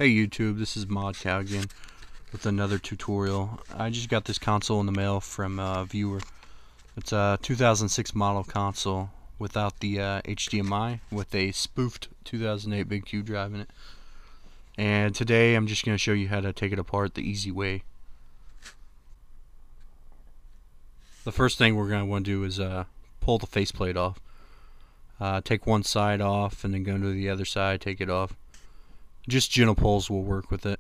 Hey YouTube, this is ModCow again with another tutorial. I just got this console in the mail from a viewer. It's a 2006 model console without the HDMI with a spoofed 2008 Big Q drive in it. And today I'm just going to show you how to take it apart the easy way. The first thing we're going to want to do is pull the faceplate off. Take one side off and then go to the other side, take it off. Just gentle pulls will work with it.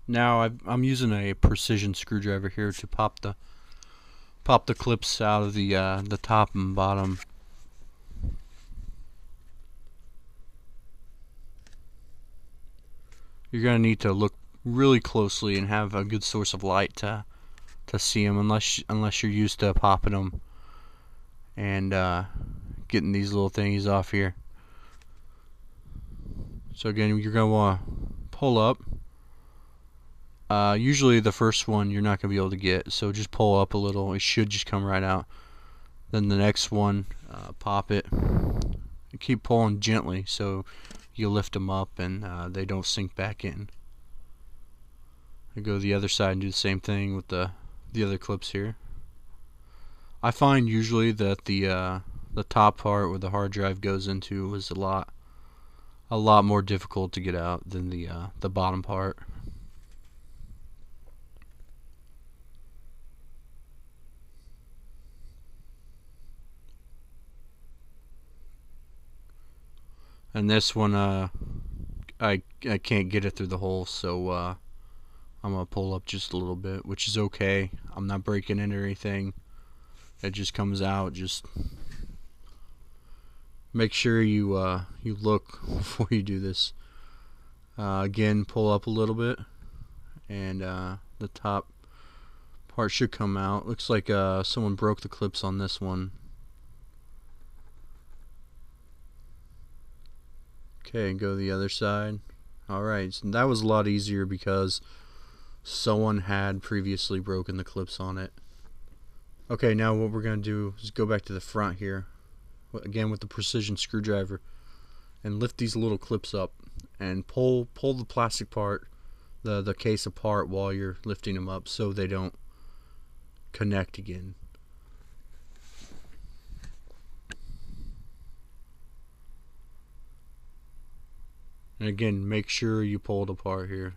Now I'm using a precision screwdriver here to pop the clips out of the top and bottom. You're gonna need to look really closely and have a good source of light to see them, unless you're used to popping them and getting these little thingies off here. So again, you're going to want to pull up. Usually the first one you're not going to be able to get, so just pull up a little. It should just come right out. Then the next one, pop it. And keep pulling gently so you lift them up and they don't sink back in. I go to the other side and do the same thing with the other clips here. I find usually that the top part where the hard drive goes into is a lot more difficult to get out than the bottom part. And this one I can't get it through the hole, so I'm gonna pull up just a little bit, which is okay. I'm not breaking it or anything. It just comes out. Just make sure you look before you do this. Again, pull up a little bit, and the top part should come out. Looks like someone broke the clips on this one. Okay, and go to the other side. Alright, so that was a lot easier because someone had previously broken the clips on it. Okay, now what we're going to do is go back to the front here, again with the precision screwdriver, and lift these little clips up and pull the plastic part, the case apart while you're lifting them up so they don't connect again. And again, make sure you pull it apart here.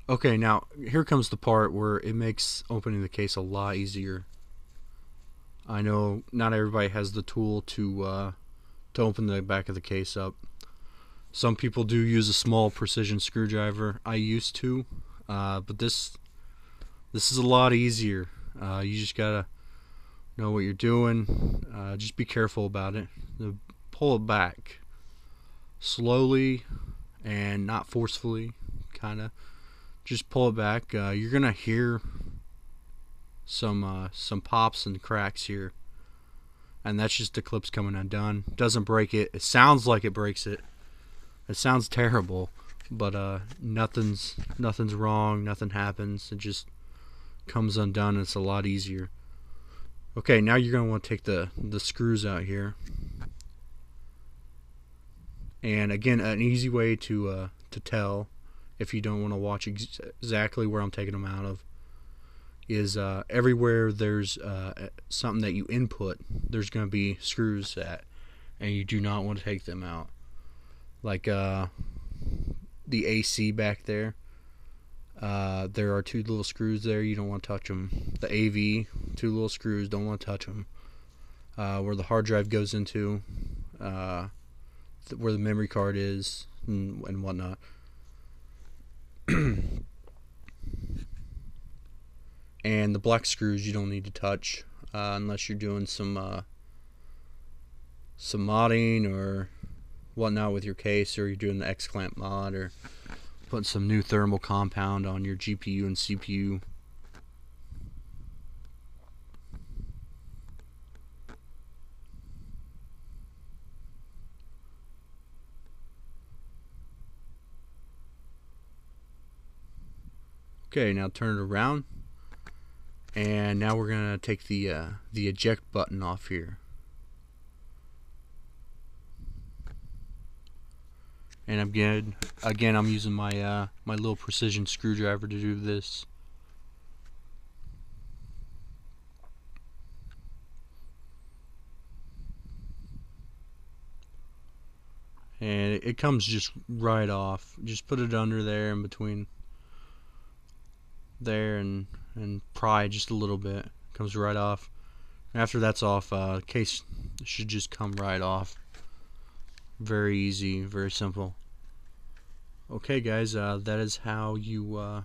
Okay, now here comes the part where it makes opening the case a lot easier. I know not everybody has the tool to open the back of the case up. Some people do use a small precision screwdriver. I used to, but this is a lot easier. You just gotta know what you're doing. Just be careful about it. Pull it back slowly and not forcefully, kinda. Just pull it back. You're gonna hear some pops and cracks here, and that's just the clips coming undone. Doesn't break it. It sounds like it breaks it. It sounds terrible, but nothing's wrong. Nothing happens. It just comes undone. And it's a lot easier. Okay, now you're gonna want to take the screws out here. And again, an easy way to tell if you don't want to watch exactly where I'm taking them out of is everywhere there's something that you input, there's going to be screws at, and you do not want to take them out. Like the AC back there, there are two little screws there. You don't want to touch them. The AV, two little screws, don't want to touch them. Where the hard drive goes into, where the memory card is, and whatnot. And the black screws you don't need to touch unless you're doing some modding or whatnot with your case, or you're doing the X-clamp mod, or putting some new thermal compound on your GPU and CPU. Okay, now turn it around, and now we're gonna take the eject button off here. And again, I'm using my my little precision screwdriver to do this. And it comes just right off. Just put it under there in between there and pry just a little bit. Comes right off. After that's off, case should just come right off. Very easy, very simple. Okay, guys, that is how you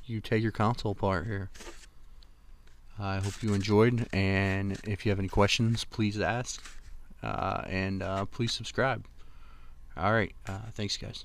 you take your console apart here. I hope you enjoyed, and if you have any questions, please ask, and please subscribe. Alright, thanks guys.